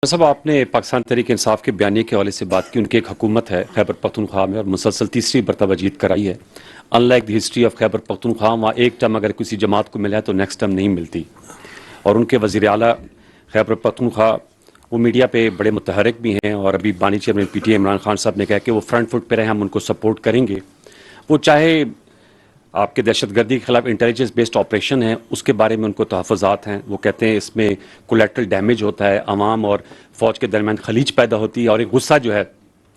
صاحب آپ نے پاکستان تحریک انصاف کے بیانیے کے حوالے سے بات کی. ان کی ایک حکومت ہے خیبر پختونخوا میں اور مسلسل تیسری مرتبہ جیت کرائی ہے. Unlike the history of Khyber Pakhtunkhwa, وہاں ایک ٹرم اگر کسی جماعت کو ملا ہے تو نیکسٹ ٹرم نہیں ملتی. اور ان کے وزیر اعلیٰ خیبر پختونخوا وہ میڈیا پہ بڑے متحرک بھی ہیں، اور ابھی بانی chairman P T I Imran Khan صاحب نے کہا کہ وہ فرنٹ فٹ پہ رہے، ہم ان کو سپورٹ کریں گے. وہ چاہے آپ کے دہشت گردی کے خلاف انٹیلیجنس بیسڈ آپریشن ہے، اس کے بارے میں ان کو تحفظات ہیں. وہ کہتے ہیں اس میں کولیٹرل ڈیمیج ہوتا ہے، عوام اور فوج کے درمیان خلیج پیدا ہوتی ہے، اور ایک غصہ جو ہے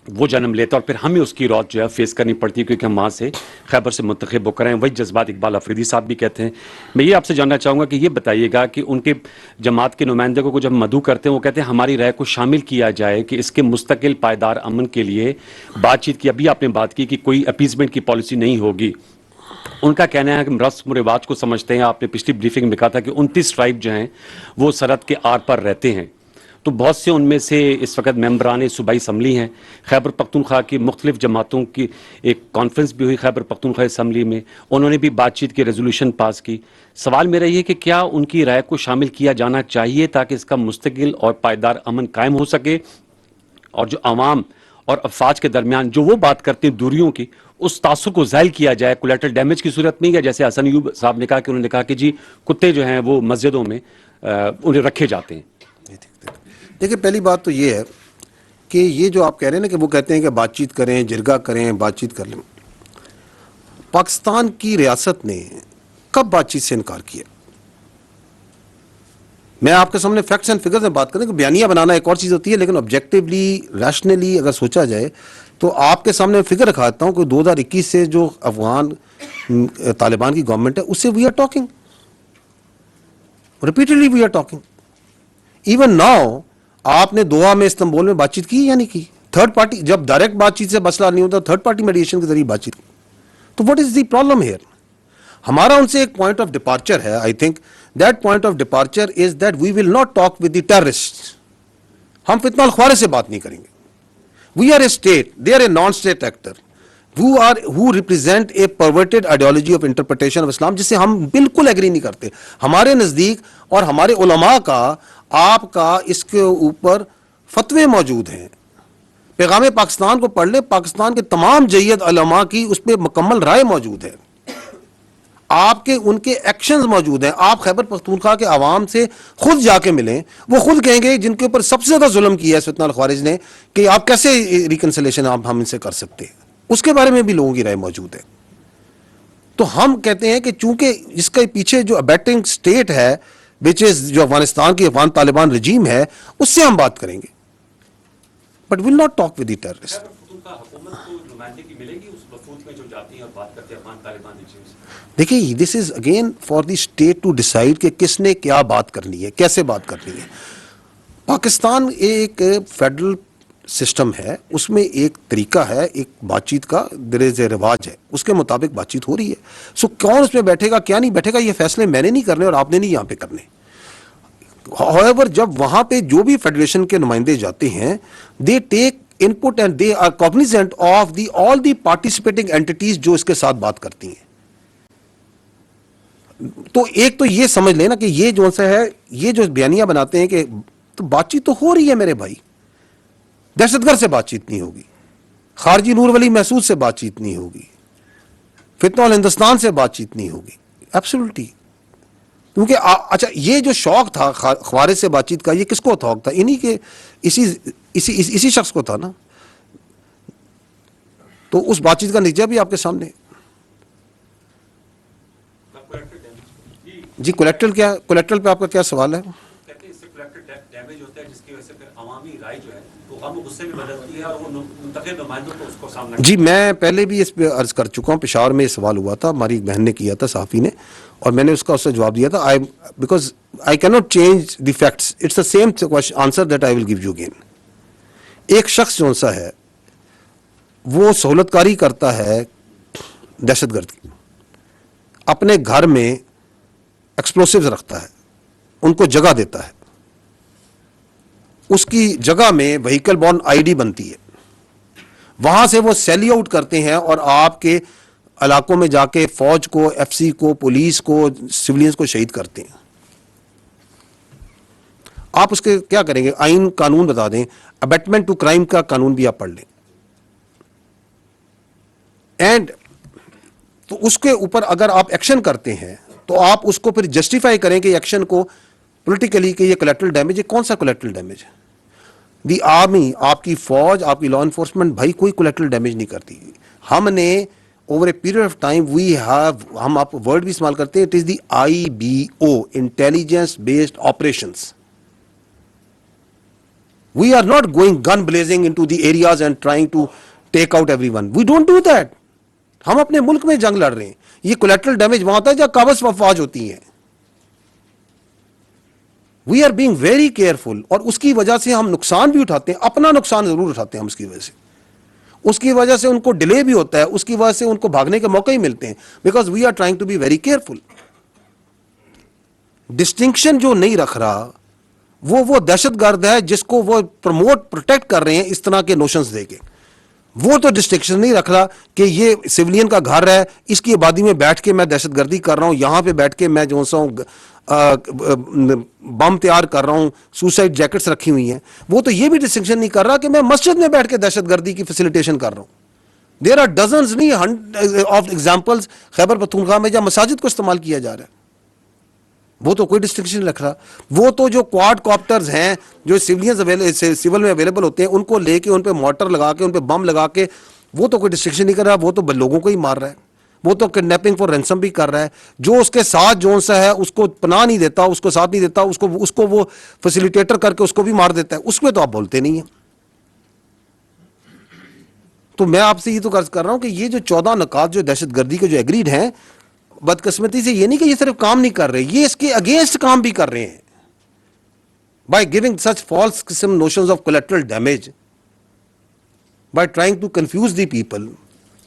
وہ جنم لیتا ہے، اور پھر ہمیں اس کی روت جو ہے فیس کرنی پڑتی ہے کیونکہ ہم وہاں سے خیبر سے منتخب ہو کر ہیں. وہی جذبات اقبال افریدی صاحب بھی کہتے ہیں. میں یہ آپ سے جاننا چاہوں گا کہ یہ بتائیے گا کہ ان کے جماعت کے نمائندے کو جب مدعو کرتے ہیں وہ کہتے ہیں ہماری رائے کو شامل کیا جائے کہ اس کے مستقل پائیدار امن کے لیے بات چیت کی. ابھی آپ نے بات کی کہ کوئی اپیزمنٹ کی پالیسی نہیں ہوگی. ان کا کہنا ہے کہ ہم رسم و رواج کو سمجھتے ہیں. آپ نے پچھلی بریفنگ میں کہا تھا کہ 29 ٹرائب جو ہیں وہ سرحد کے آر پر رہتے ہیں. تو بہت سے ان میں سے اس وقت ممبران صوبائی اسمبلی ہیں. خیبر پختونخوا کی مختلف جماعتوں کی ایک کانفرنس بھی ہوئی خیبر پختونخوا اسمبلی میں، انہوں نے بھی بات چیت کی ریزولوشن پاس کی. سوال میرا یہ کہ کیا ان کی رائے کو شامل کیا جانا چاہیے تاکہ اس کا مستقل اور پائیدار امن قائم ہو سکے، اور جو عوام اور افواج کے درمیان جو وہ بات کرتے ہیں دوریوں کی، اس تعصب کو زائل کیا جائے کولیٹرل ڈیمیج کی صورت میں. یا جیسے حسن ایوب صاحب نے کہا کہ انہوں نے کہا کہ جی کتے جو ہیں وہ مسجدوں میں انہیں رکھے جاتے ہیں. دیکھیں، پہلی بات تو یہ ہے کہ یہ جو آپ کہہ رہے ہیں نا کہ وہ کہتے ہیں کہ بات چیت کریں، جرگہ کریں، بات چیت کر لیں. پاکستان کی ریاست نے کب بات چیت سے انکار کیا؟ میں آپ کے سامنے فیکٹس اینڈ فگرز میں بات کریں کہ بیانیہ بنانا ایک اور چیز ہوتی ہے، لیکن آبجیکٹیولی ریشنلی اگر سوچا جائے تو آپ کے سامنے فگر رکھا دیتا ہوں کہ 2021 سے جو افغان طالبان کی گورنمنٹ ہے اس سے we are talking repeatedly, we are talking. Even now آپ نے دوحہ میں استنبول میں بات چیت کی یا نہیں کی؟ تھرڈ پارٹی جب ڈائریکٹ بات چیت سے مسئلہ نہیں ہوتا، تھرڈ پارٹی میڈیشن کے ذریعے بات چیت. تو what is the problem here? ہمارا ان سے ایک پوائنٹ آف ڈپارچر ہے. I think that point of departure is that we will not talk with the terrorist. ہم فتنہ الخوارج سے بات نہیں کریں گے. We are a state, they are a non state actor who represent a perverted ideology of interpretation of Islam، جس سے ہم بالکل ایگری نہیں کرتے. ہمارے نزدیک اور ہمارے علماء کا آپ کا اس کے اوپر فتوے موجود ہیں. پیغام پاکستان کو پڑھ لیں، پاکستان کے تمام جید علماء کی اس پہ مکمل رائے موجود ہے. آپ کے ان کے ایکشنز موجود ہیں. آپ خیبر پختونخوا کے عوام سے خود جا کے ملیں، وہ خود کہیں گے جن کے اوپر سب سے زیادہ ظلم کیا ہے فتنہ الخوارج نے، کہ آپ کیسے ریکنسلیشن ہم ان سے کر سکتے ہیں. اس کے بارے میں بھی لوگوں کی رائے موجود ہے. تو ہم کہتے ہیں کہ چونکہ اس کے پیچھے جو ابیٹنگ سٹیٹ ہے which is جو افغانستان کی افغان طالبان رجیم ہے، اس سے ہم بات کریں گے، but will not talk with the terrorist. دیکھیے، this is again for the state to decide کہ کس نے کیا بات کرنی ہے، کیسے بات کرنی ہے. پاکستان ایک فیڈرل سسٹم ہے، اس میں ایک طریقہ ہے ایک بات چیت کا، دیر از اے رواج ہے، اس کے مطابق بات چیت ہو رہی ہے. سو کون اس میں بیٹھے گا کیا نہیں بیٹھے گا، یہ فیصلے میں نے نہیں کرنے اور آپ نے نہیں یہاں پہ کرنے. however جب وہاں پہ جو بھی فیڈریشن کے نمائندے جاتے ہیں، they take input and they are cognizant of the all the participating entities جو اس کے ساتھ بات کرتی ہیں. تو ایک تو یہ سمجھ لینا کہ یہ جو سا ہے، یہ جو بیانیہ بناتے ہیں کہ تو بات چیت تو ہو رہی ہے میرے بھائی. دہشت گرد سے بات چیت نہیں ہوگی، خارجی نور ولی محسود سے بات چیت نہیں ہوگی، فتنہ ہندوستان سے بات چیت نہیں ہوگی. ایبسولوٹلی. کیونکہ اچھا، یہ جو شوق تھا خوارج سے بات چیت کا، یہ کس کو شوق تھا؟ انہی کے اسی شخص کو تھا نا. تو اس بات چیت کا نتیجہ بھی آپ کے سامنے. جی کولیکٹرل کیا، کولیکٹرل پہ آپ کا کیا سوال ہے؟ جی میں پہلے بھی اس پہ عرض کر چکا ہوں، پشاور میں یہ سوال ہوا تھا، ہماری ایک بہن نے کیا تھا، صحافی نے، اور میں نے اس کا جواب دیا تھا. Because I can not change the facts, it's the same answer that I will give you again. ایک شخص جو سا ہے وہ سہولت کاری کرتا ہے دہشت گرد کی، اپنے گھر میں ایکسپلوسیوز رکھتا ہے، ان کو جگہ دیتا ہے، اس کی جگہ میں وہیکل بورن آئی ڈی بنتی ہے، وہاں سے وہ سیلی آؤٹ کرتے ہیں اور آپ کے علاقوں میں جا کے فوج کو، ایف سی کو، پولیس کو، سولینز کو شہید کرتے ہیں. آپ اس کے کیا کریں گے؟ آئین قانون بتا دیں, ابیٹمنٹ ٹو کرائم کا قانون بھی آپ پڑھ لیں, اینڈ تو اس کے اوپر اگر آپ ایکشن کرتے ہیں تو آپ اس کو پھر جسٹیفائی کریں کہ ایکشن کو پولیٹیکلی کہ یہ کولیٹرل ڈیمیج ہے. کون سا کولیٹرل ڈیمیج ہے؟ دی آرمی, آپ کی فوج, آپ کی لا انفورسمنٹ بھائی کوئی کولیٹرل ڈیمیج نہیں کرتی. ہم نے over a period of time we have, ہم آپ ورڈ بھی استعمال کرتے ہیں, it is the IBO, intelligence based operations. We are not going gun blazing into the areas and trying to take out everyone. We don't do that. ہم اپنے ملک میں جنگ لڑ رہے ہیں. یہ کولیٹرل ڈیمیج وہاں ہوتا ہے جہاں قابض افواج ہوتی ہیں. We are being very careful, اور اس کی وجہ سے ہم نقصان بھی اٹھاتے ہیں, اپنا نقصان ضرور اٹھاتے ہیں ہم اس کی وجہ سے. اس کی وجہ سے ان کو ڈیلے بھی ہوتا ہے, اس کی وجہ سے ان کو بھاگنے کے موقع ہی ملتے ہیں, because we are trying to be very careful. Distinction جو نہیں رکھ رہا وہ دہشت گرد ہے جس کو وہ پروموٹ پروٹیکٹ کر رہے ہیں اس طرح کے نوشنز دے کے. وہ تو ڈسٹنکشن نہیں رکھ رہا کہ یہ سولین کا گھر ہے, اس کی آبادی میں بیٹھ کے میں دہشت گردی کر رہا ہوں, یہاں پہ بیٹھ کے میں جو سا ہوں بم تیار کر رہا ہوں, سوسائڈ جیکٹس رکھی ہوئی ہیں. وہ تو یہ بھی ڈسٹنکشن نہیں کر رہا کہ میں مسجد میں بیٹھ کے دہشت گردی کی فیسیلیٹیشن کر رہا ہوں. دیر آر ڈزنز نہیں آف ایگزامپلس خیبر پختونخوا میں جہاں مساجد کو استعمال کیا جا رہا ہے. وہ تو کوئی ڈسٹنکشن نہیں رکھ رہا. وہ تو جو کواد کاپٹرز ہیں جو سول میں اویلیبل ہوتے ہیں, ان کو لے کے ان پہ مارٹر لگا کے ان پہ بم لگا کے, وہ تو کوئی ڈسٹنکشن نہیں کر رہا. وہ تو لوگوں کو ہی مار رہا ہے. وہ تو کڈنیپنگ فار رینسم بھی کر رہا ہے. جو اس کے ساتھ جو سا ہے اس کو پناہ نہیں دیتا, اس کو ساتھ نہیں دیتا, اس کو وہ فیسیلیٹیٹر کر کے اس کو بھی مار دیتا ہے. اس میں تو آپ بولتے نہیں ہیں. تو میں آپ سے یہ تو عرض کر رہا ہوں کہ یہ جو 14 نکات جو دہشت گردی کے جو ایگریڈ ہیں, بدقسمتی سے یہ نہیں کہ یہ صرف کام نہیں کر رہے, یہ اس کے اگینسٹ کام بھی کر رہے ہیں. بائی گیونگ سچ فالس قسم notions of collateral damage, by trying to confuse the people,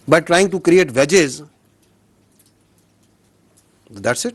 by trying to create wedges. That's it.